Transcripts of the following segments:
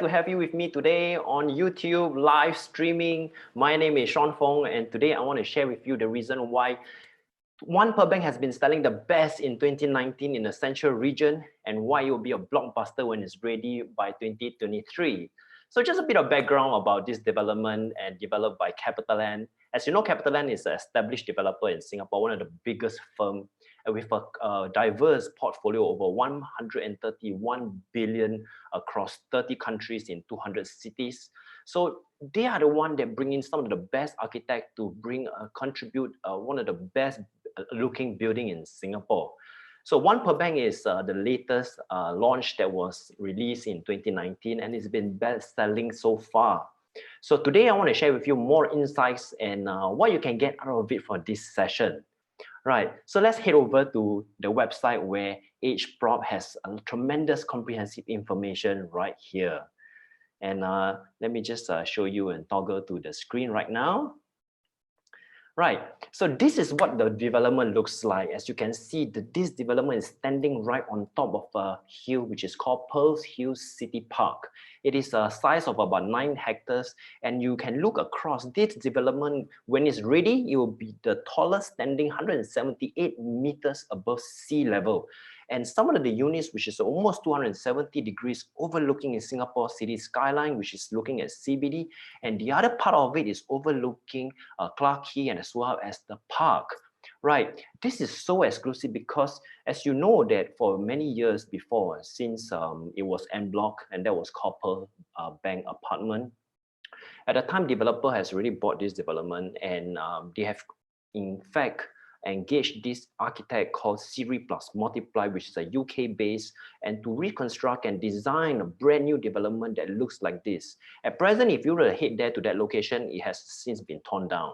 to have you with me today on YouTube live streaming. My name is Sean Fong, and today I want to share with you the reason why One Per Bank has been selling the best in 2019 in the central region and why it will be a blockbuster when it's ready by 2023. So just a bit of background about this development and developed by CapitaLand. As you know, CapitaLand is an established developer in Singapore, one of the biggest firms with a diverse portfolio over 131 billion across 30 countries in 200 cities. So they are the one that bring in some of the best architects to contribute one of the best looking building in Singapore. So One Per Bank is the latest launch that was released in 2019 and it's been best selling so far. So today I want to share with you more insights and what you can get out of it for this session. Right, so let's head over to the website where EdgeProp has a tremendous comprehensive information right here. And let me just show you and toggle to the screen right now. Right, so this is what the development looks like. As you can see, this development is standing right on top of a hill, which is called Pearls Hill City Park. It is a size of about 9 hectares, and you can look across this development. When it's ready, it will be the tallest, standing 178 meters above sea level. And some of the units, which is almost 270 degrees overlooking in Singapore city skyline, which is looking at CBD. And the other part of it is overlooking Clarke Quay and as well as the park. Right, this is so exclusive because as you know that for many years before, since it was en bloc and that was called Bank Apartment, at the time developer has already bought this development and they have in fact engaged this architect called Siri Plus Multiply, which is a UK based, and to reconstruct and design a brand new development that looks like this. At present, if you were to head there to that location, it has since been torn down.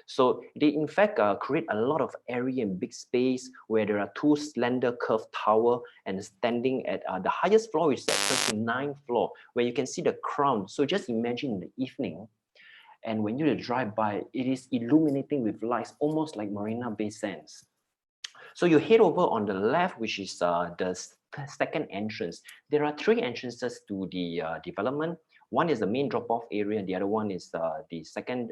So they in fact create a lot of area and big space where there are 2 slender curved tower and standing at the highest floor, which is at 39th floor, where you can see the crown. So just imagine in the evening, and when you drive by, it is illuminating with lights, almost like Marina Bay Sands. So you head over on the left, which is the second entrance. There are 3 entrances to the development. One is the main drop-off area. The other one is the second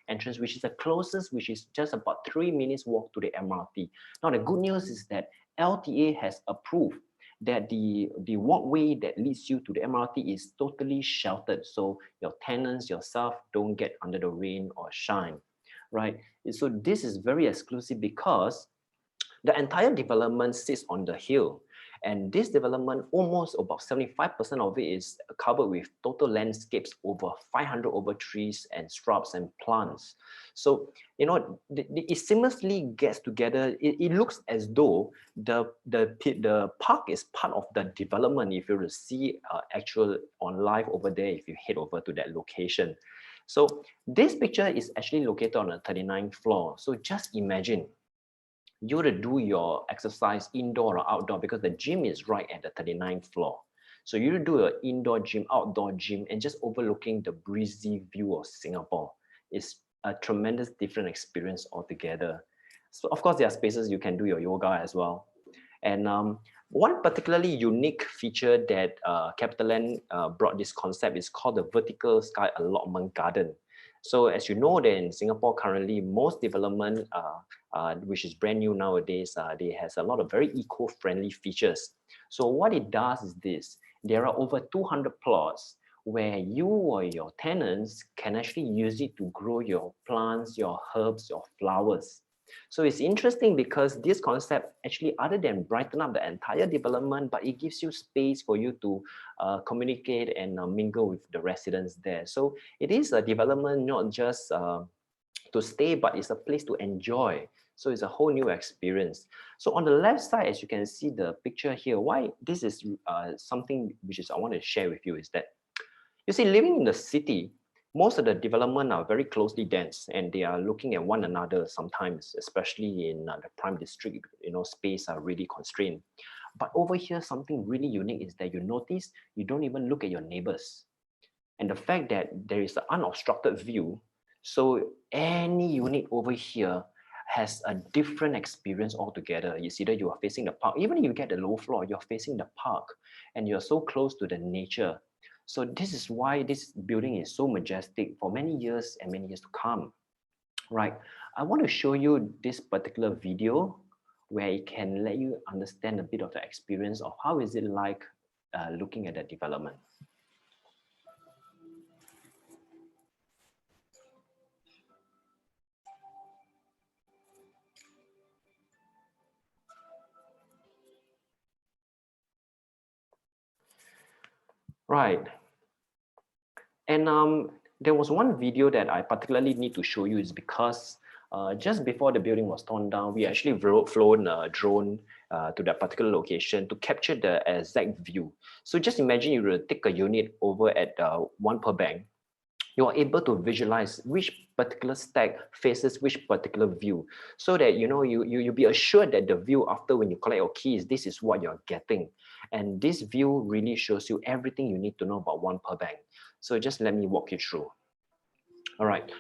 entrance, which is the closest, which is just about 3 minutes walk to the MRT. Now, the good news is that LTA has approved that the walkway that leads you to the MRT is totally sheltered. So your tenants, yourself, don't get under the rain or shine, right? So this is very exclusive because the entire development sits on the hill. And this development, almost about 75% of it is covered with total landscapes, over 500 over trees and shrubs and plants. So, you know, it seamlessly gets together. It looks as though the park is part of the development. If you were to see actual on live over there, if you head over to that location. So this picture is actually located on the 39th floor. So just imagine, you to do your exercise indoor or outdoor because the gym is right at the 39th floor. So you do an indoor gym, outdoor gym, and just overlooking the breezy view of Singapore is a tremendous different experience altogether. So of course, there are spaces you can do your yoga as well. And one particularly unique feature that CapitaLand brought this concept is called the vertical sky allotment garden. So as you know, that in Singapore currently, most development, which is brand new nowadays, they has a lot of very eco-friendly features. So what it does is this: there are over 200 plots where you or your tenants can actually use it to grow your plants, your herbs, your flowers. So it's interesting because this concept actually, other than brighten up the entire development, but it gives you space for you to communicate and mingle with the residents there. So it is a development not just to stay, but it's a place to enjoy. So it's a whole new experience. So on the left side, as you can see the picture here, why this is something which is I want to share with you is that, you see, living in the city, most of the development are very closely dense and they are looking at one another sometimes, especially in the prime district, you know, space are really constrained. But over here, something really unique is that you notice you don't even look at your neighbors. And the fact that there is an unobstructed view, so any unit over here has a different experience altogether. You see that you are facing the park. Even if you get the low floor, you're facing the park and you're so close to the nature. So this is why this building is so majestic for many years and many years to come. Right, I want to show you this particular video where it can let you understand a bit of the experience of how is it like looking at the development. Right, and there was one video that I particularly need to show you is because just before the building was torn down, we actually flown a drone to that particular location to capture the exact view. So just imagine you will take a unit over at One Per Bank. You are able to visualize which particular stack faces which particular view, so that you'll be assured that the view after when you collect your keys, this is what you're getting. And this view really shows you everything you need to know about One Per Bank. So just let me walk you through. All right,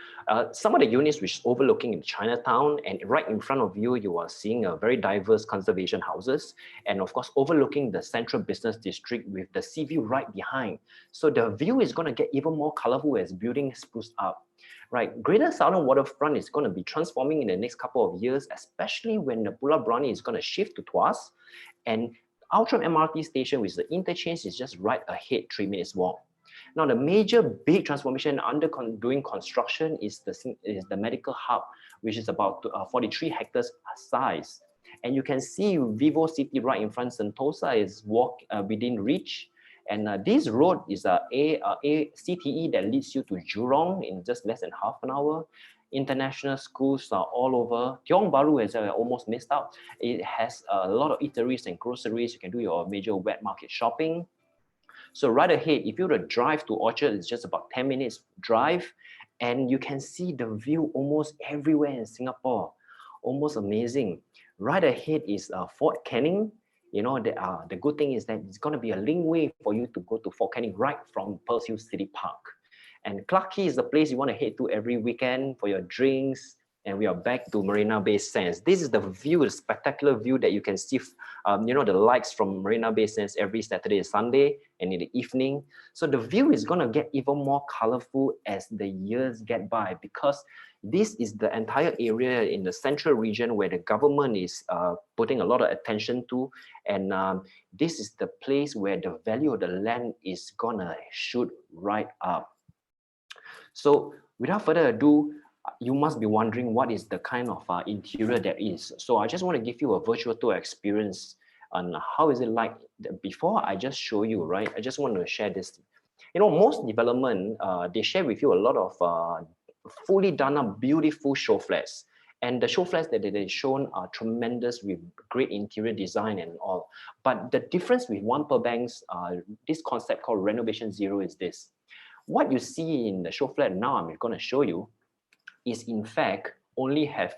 some of the units which is overlooking in Chinatown, and right in front of you, you are seeing a very diverse conservation houses, and of course overlooking the central business district with the sea view right behind. So the view is going to get even more colorful as buildings spruce up. Right, Greater Southern Waterfront is going to be transforming in the next couple of years, especially when the Pulau Brani is going to shift to Tuas, and Outram MRT station, which is the interchange, is just right ahead, 3 minutes walk. Now, the major big transformation doing construction is the medical hub, which is about 43 hectares size. And you can see Vivo City right in front. Sentosa is within reach. And this road is a CTE that leads you to Jurong in just less than half an hour. International schools are all over. Tiong Bahru is almost missed out. It has a lot of eateries and groceries. You can do your major wet market shopping. So right ahead, if you were to drive to Orchard, it's just about 10 minutes drive, and you can see the view almost everywhere in Singapore. Almost amazing. Right ahead is Fort Canning. The good thing is that it's going to be a link way for you to go to Fort Canning right from Pearl Hill City Park. And Clarke Quay is the place you want to head to every weekend for your drinks. And we are back to Marina Bay Sands. This is the view, the spectacular view that you can see, the lights from Marina Bay Sands every Saturday and Sunday and in the evening. So the view is going to get even more colorful as the years get by, because this is the entire area in the central region where the government is putting a lot of attention to. And this is the place where the value of the land is going to shoot right up. So without further ado, you must be wondering what is the kind of interior there is. So I just want to give you a virtual tour experience on how is it like. Before I just show you, right, I just want to share this. Most development, they share with you a lot of fully done up, beautiful show flats. And the show flats that they've shown are tremendous with great interior design and all. But the difference with One Per Bank's, this concept called Renovation Zero is this. What you see in the show flat now, I'm going to show you, is in fact only have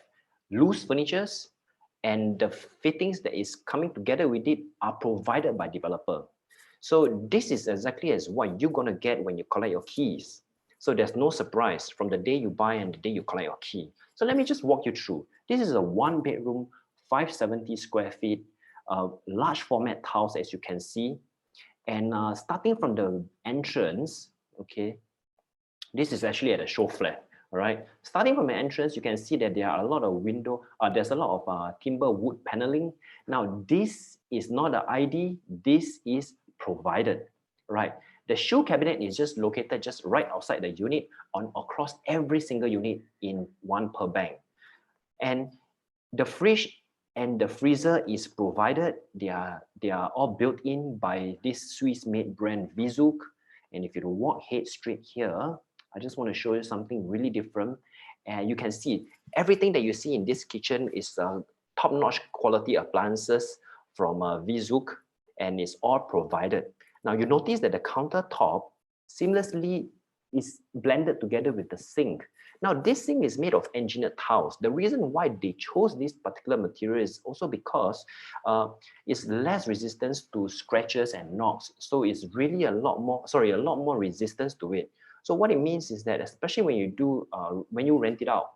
loose furnitures, and the fittings that is coming together with it are provided by developer. So this is exactly as what you're going to get when you collect your keys. So there's no surprise from the day you buy and the day you collect your key. So let me just walk you through. This is a 1-bedroom, 570 square feet, large format house, as you can see. And starting from the entrance, okay, this is actually at a show flat. All right, starting from the entrance, you can see that there are a lot of there's a lot of timber wood paneling. Now, this is not an ID, this is provided, right? The shoe cabinet is just located just right outside the unit across every single unit in One Per Bank. And the fridge and the freezer is provided. They are all built in by this Swiss-made brand Vizuk. And if you walk head straight here, I just want to show you something really different. And you can see everything that you see in this kitchen is top-notch quality appliances from Vizuk, and it's all provided. Now you notice that the countertop seamlessly is blended together with the sink. Now this sink is made of engineered tiles. The reason why they chose this particular material is also because it's less resistance to scratches and knocks. So it's really a lot more resistance to it. So what it means is that, especially when you rent it out,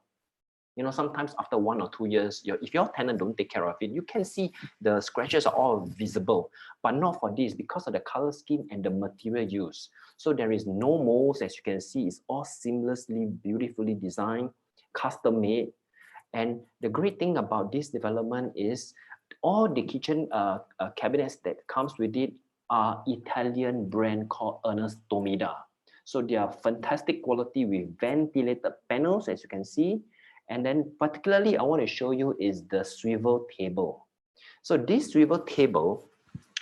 You know, sometimes after 1 or 2 years, if your tenant don't take care of it, you can see the scratches are all visible, but not for this because of the color scheme and the material used. So there is no molds, as you can see, it's all seamlessly, beautifully designed, custom made. And the great thing about this development is all the kitchen cabinets that comes with it are Italian brand called Ernest Tomida. So they are fantastic quality with ventilated panels, as you can see. And then particularly I want to show you is the swivel table. So this swivel table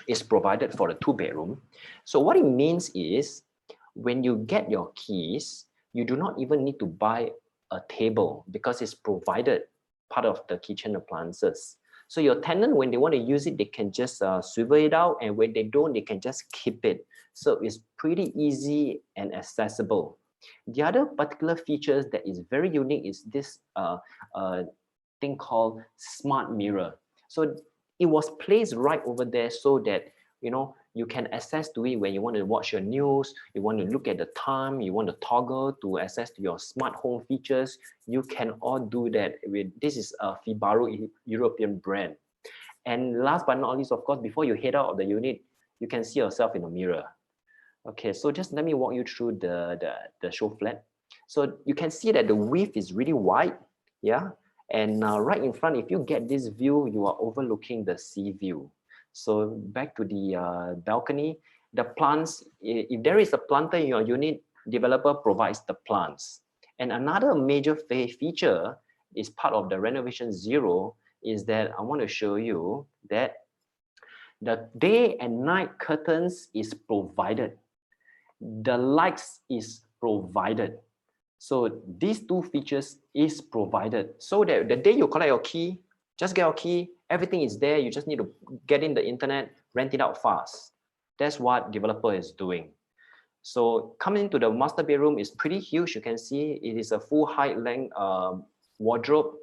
is provided for the 2-bedroom. So what it means is when you get your keys, you do not even need to buy a table because it's provided part of the kitchen appliances. So your tenant, when they want to use it, they can just swivel it out, and when they don't, they can just keep it. So it's pretty easy and accessible. The other particular features that is very unique is this thing called smart mirror. So it was placed right over there so that you can access to it when you want to watch your news, you want to look at the time, you want to toggle to access to your smart home features. You can all do that with this is a Fibaro European brand. And last but not least, of course, before you head out of the unit, you can see yourself in the mirror. Okay, so just let me walk you through the show flat. So you can see that the width is really wide, yeah. And right in front, if you get this view, you are overlooking the sea view. So back to the balcony, the plants, if there is a planter in your unit, developer provides the plants. And another major feature is part of the renovation zero is that I want to show you that the day and night curtains is provided. The lights is provided. So these two features is provided so that the day you collect your key, just get your key, everything is there. You just need to get in the internet, rent it out fast. That's what developer is doing. So coming into the master bedroom is pretty huge. You can see it is a full height length wardrobe,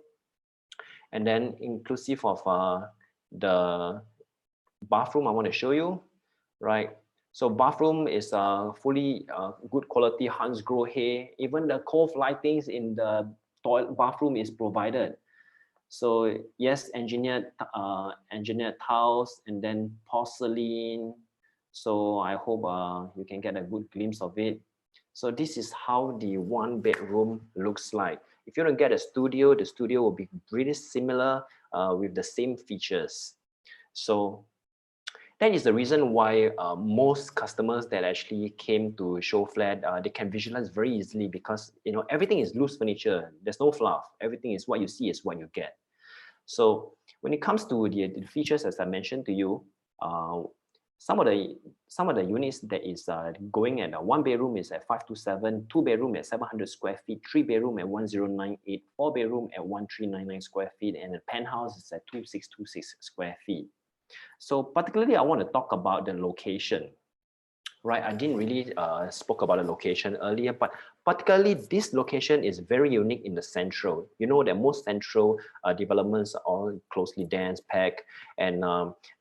and then inclusive of the bathroom I want to show you, right? So bathroom is fully good quality Hansgrohe hair. Even the cove lightings in the toilet bathroom is provided. So yes, engineered tiles and then porcelain. So I hope you can get a good glimpse of it. So this is how the 1-bedroom looks like. If you want to get a studio, the studio will be pretty similar with the same features. So that is the reason why most customers that actually came to show flat, they can visualize very easily because everything is loose furniture. There's no fluff. Everything is what you see is what you get. So when it comes to the features, as I mentioned to you, some of the units that is going at 1-bedroom is at 527, 2-bedroom at 700 square feet, 3-bedroom at 1098, 4-bedroom at 1399 square feet, and a penthouse is at 2626 square feet. So particularly, I want to talk about the location, right? I didn't really spoke about the location earlier, but particularly this location is very unique in the central. You know that most central developments are all closely dense, packed, and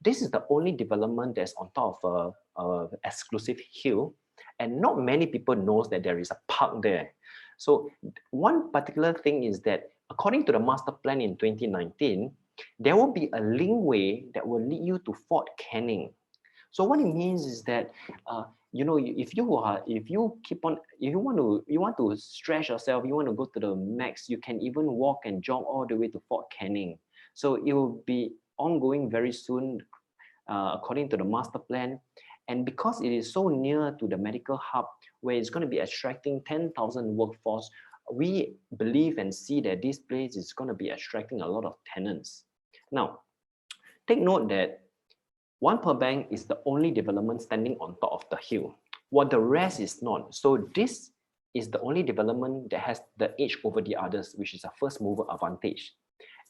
this is the only development that's on top of a exclusive hill, and not many people knows that there is a park there. So one particular thing is that according to the master plan in 2019, there will be a linkway that will lead you to Fort Canning. So what it means is that if you want to stretch yourself, you want to go to the max, you can even walk and jog all the way to Fort Canning. So it will be ongoing very soon, according to the master plan. And because it is so near to the medical hub, where it's going to be attracting 10,000 workforce, we believe and see that this place is going to be attracting a lot of tenants. Now, take note that One Per Bank is the only development standing on top of the hill, while the rest is not. So this is the only development that has the edge over the others, which is a first mover advantage.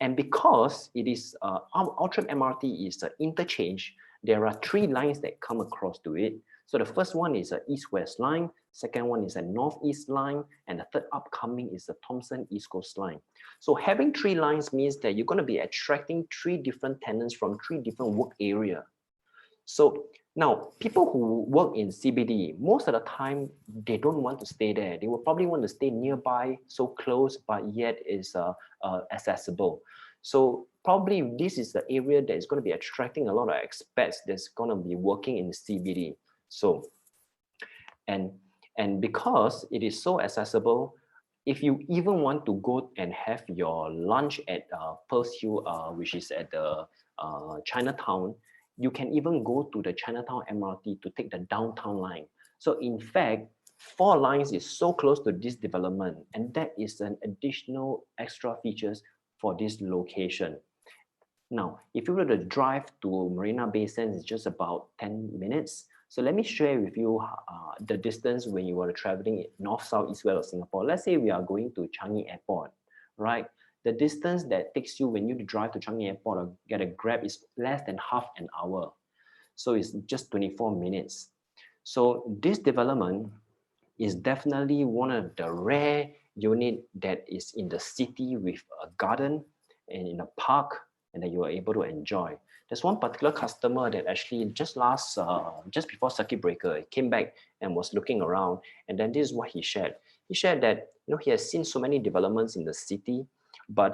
And because it is Outram MRT is an interchange, there are 3 lines that come across to it. So the first one is an east-west line, second one is a northeast line, and the third upcoming is the Thompson East Coast line. So having 3 lines means that you're going to be attracting 3 different tenants from 3 different work areas. So Now, people who work in CBD, most of the time, they don't want to stay there. They will probably want to stay nearby, so close, but yet is accessible. So probably this is the area that is going to be attracting a lot of expats that's going to be working in CBD. So, and because it is so accessible, if you even want to go and have your lunch at Pearl's Hill, which is at the Chinatown, you can even go to the Chinatown MRT to take the downtown line. So in fact, 4 lines is so close to this development, and that is an additional extra features for this location. Now, if you were to drive to Marina Bay Sands, it's just about 10 minutes. So let me share with you the distance when you are traveling north, south, east, west of Singapore. Let's say we are going to Changi Airport, right? The distance that takes you when you drive to Changi Airport or get a Grab is less than half an hour. So it's just 24 minutes. So this development is definitely one of the rare unit that is in the city with a garden and in a park, and that you are able to enjoy. There's one particular customer that actually just before circuit breaker, he came back and was looking around, and then this is what he shared. He shared that he has seen so many developments in the city, but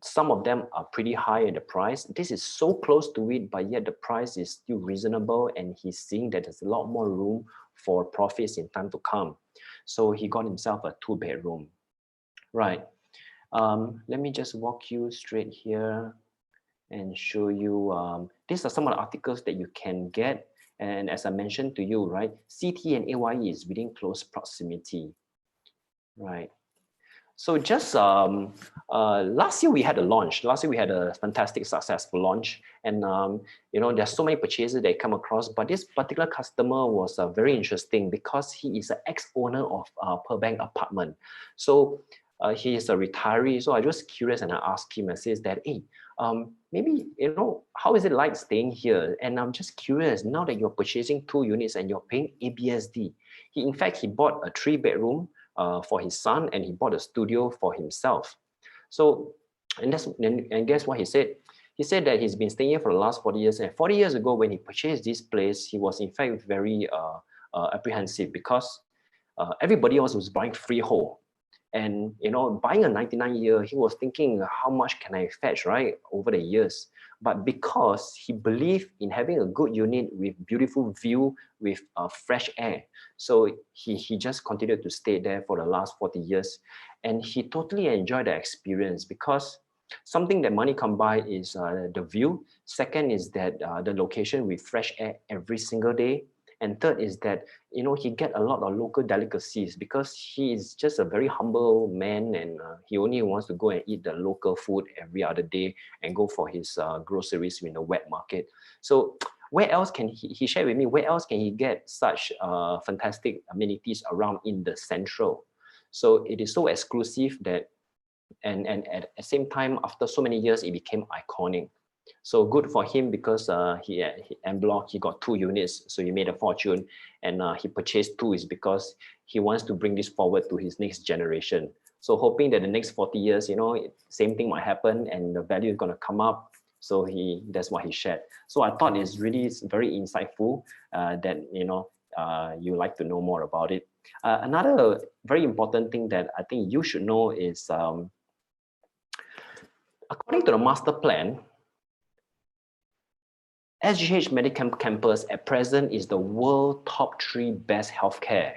some of them are pretty high in the price. This is so close to it, but yet the price is still reasonable, and he's seeing that there's a lot more room for profits in time to come. So he got himself a 2-bedroom. Right. Let me just walk you straight here and show you. These are some of the articles that you can get. And as I mentioned to you, right, CT and AYE is within close proximity. Right. So just last year we had a launch. Last year we had a fantastic, successful launch, and there's so many purchases they come across. But this particular customer was very interesting because he is an ex-owner of Pearl Bank apartment. So he is a retiree. So I was curious and I asked him. I says that, hey, maybe how is it like staying here? And I'm just curious. Now that you're purchasing 2 units and you're paying ABSD, in fact he bought a 3-bedroom. For his son, and he bought a studio for himself. So, and guess what he said? He said that he's been staying here for the last 40 years. And 40 years ago, when he purchased this place, he was in fact very apprehensive because everybody else was buying freehold. And buying a 99-year, he was thinking, how much can I fetch, right, over the years? But because he believed in having a good unit with beautiful view, with fresh air, so he just continued to stay there for the last 40 years. And he totally enjoyed the experience because something that money can't buy is the view. Second is that the location with fresh air every single day. And third is that, he get a lot of local delicacies because he is just a very humble man, and he only wants to go and eat the local food every other day and go for his groceries in the wet market. So where else can he shared with me, where else can he get such fantastic amenities around in the central? So it is so exclusive that, and at the same time, after so many years, it became iconic. So good for him because he en bloc, he got 2 units, so he made a fortune, and he purchased 2 is because he wants to bring this forward to his next generation. So hoping that the next 40 years, same thing might happen and the value is going to come up. So that's what he shared. So I thought it's really very insightful that you like to know more about it. Another very important thing that I think you should know is according to the master plan, SGH Medical Campus at present is the world top 3 best healthcare.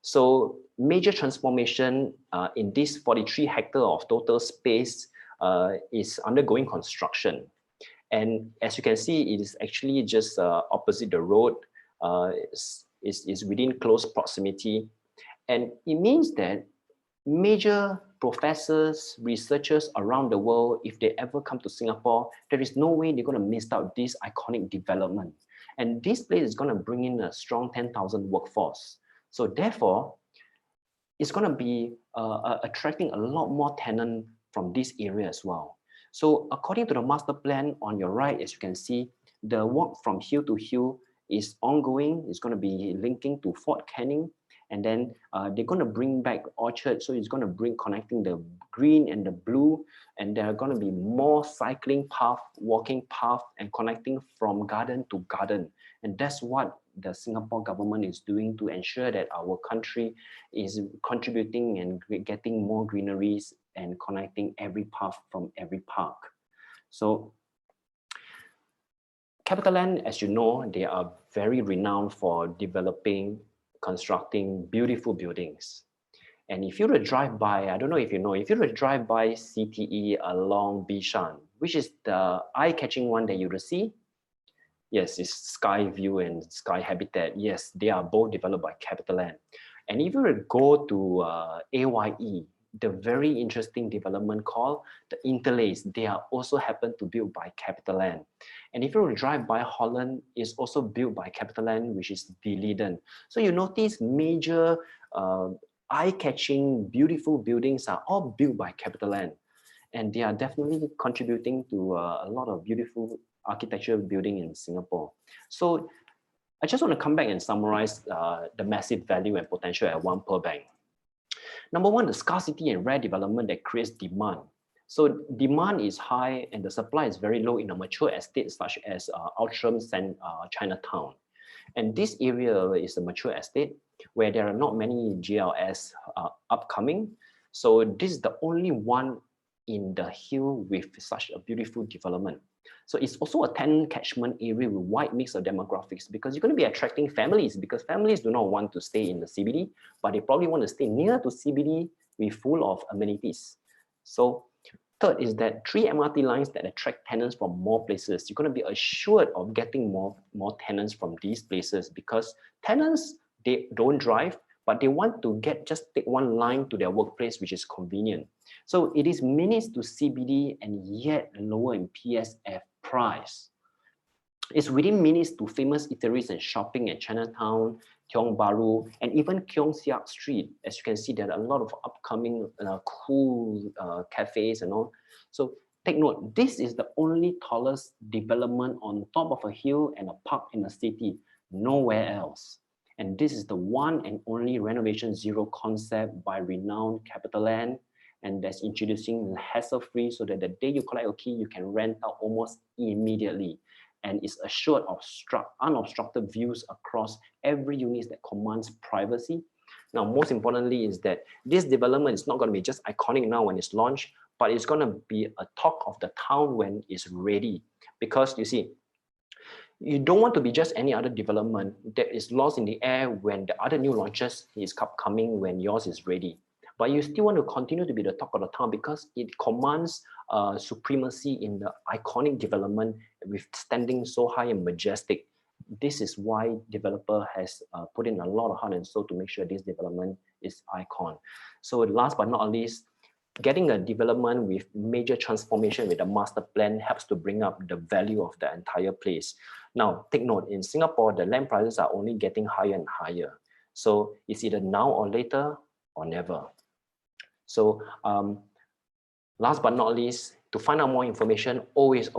So major transformation in this 43 hectare of total space is undergoing construction. And as you can see, it is actually just opposite the road, is within close proximity. And it means that major professors, researchers around the world, if they ever come to Singapore, there is no way they're going to miss out this iconic development. And this place is going to bring in a strong 10,000 workforce. So therefore, it's going to be attracting a lot more tenants from this area as well. So according to the master plan on your right, as you can see, the walk from hill to hill is ongoing. It's going to be linking to Fort Canning. And then they're going to bring back orchard, so it's going to bring connecting the green and the blue, and there are going to be more cycling path, walking path, and connecting from garden to garden. And that's what the Singapore government is doing to ensure that our country is contributing and getting more greeneries and connecting every path from every park. So CapitaLand, as you know, they are very renowned for developing, constructing beautiful buildings. And if you were to drive by, I don't know if you know, if you were to drive by CTE along Bishan, which is the eye-catching one that you will see, yes, it's Sky View and Sky Habitat. Yes, they are both developed by CapitaLand. And if you were to go to AYE, the very interesting development called the Interlace, they are also happen to build by CapitaLand. And if you were to drive by Holland, it's also built by CapitaLand, which is Deleden. So you notice major eye-catching, beautiful buildings are all built by CapitaLand. And they are definitely contributing to a lot of beautiful architecture building in Singapore. So I just want to come back and summarize the massive value and potential at One Pearl Bank. Number one, the scarcity and rare development that creates demand. So demand is high and the supply is very low in a mature estate such as Outram and Chinatown. And this area is a mature estate where there are not many GLS upcoming. So this is the only one in the hill with such a beautiful development. So it's also a tenant catchment area with wide mix of demographics, because you're going to be attracting families, because families do not want to stay in the CBD, but they probably want to stay near to CBD with full of amenities. So third is that 3 MRT lines that attract tenants from more places. You're going to be assured of getting more tenants from these places, because tenants, they don't drive, but they want to just take one line to their workplace, which is convenient. So it is minutes to CBD and yet lower in PSF price. It's within minutes to famous eateries and shopping at Chinatown, Tiong Bahru, and even Keong Siak Street. As you can see, there are a lot of upcoming cool cafes and all. So take note, this is the only tallest development on top of a hill and a park in the city, nowhere else. And this is the one and only renovation zero concept by renowned CapitaLand, and that's introducing hassle-free, so that the day you collect your key, you can rent out almost immediately. And it's assured of unobstructed views across every unit that commands privacy. Now, most importantly is that this development is not going to be just iconic now when it's launched, but it's going to be a talk of the town when it's ready. Because you see, you don't want to be just any other development that is lost in the air when the other new launches is upcoming when yours is ready. But you still want to continue to be the talk of the town because it commands supremacy in the iconic development with standing so high and majestic. This is why developer has put in a lot of heart and soul to make sure this development is icon. So last but not least, getting a development with major transformation with a master plan helps to bring up the value of the entire place. Now, take note, in Singapore, the land prices are only getting higher and higher. So it's either now or later or never. So last but not least, to find out more information, always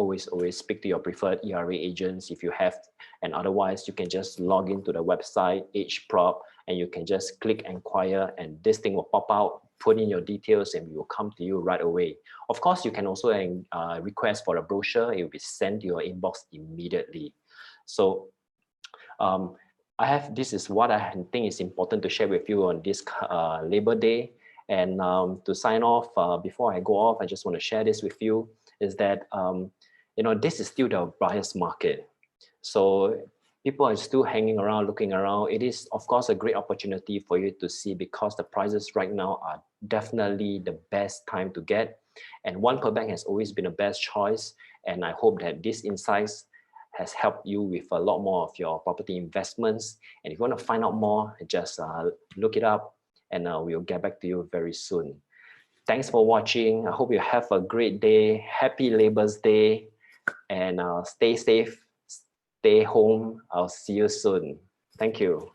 speak to your preferred ERA agents if you have, and otherwise you can just log into the website EdgeProp and you can just click inquire and this thing will pop out, put in your details and we will come to you right away. Of course, you can also request for a brochure. It will be sent to your inbox immediately. So this is what I think is important to share with you on this Labor Day. And to sign off, before I go off, I just want to share this with you, is that, this is still the buyer's market. So people are still hanging around, looking around. It is, of course, a great opportunity for you to see because the prices right now are definitely the best time to get. And One Pearl Bank has always been the best choice. And I hope that this insights has helped you with a lot more of your property investments. And if you want to find out more, just look it up. And we'll get back to you very soon. Thanks for watching. I hope you have a great day. Happy Labour's Day. And stay safe, stay home. I'll see you soon. Thank you.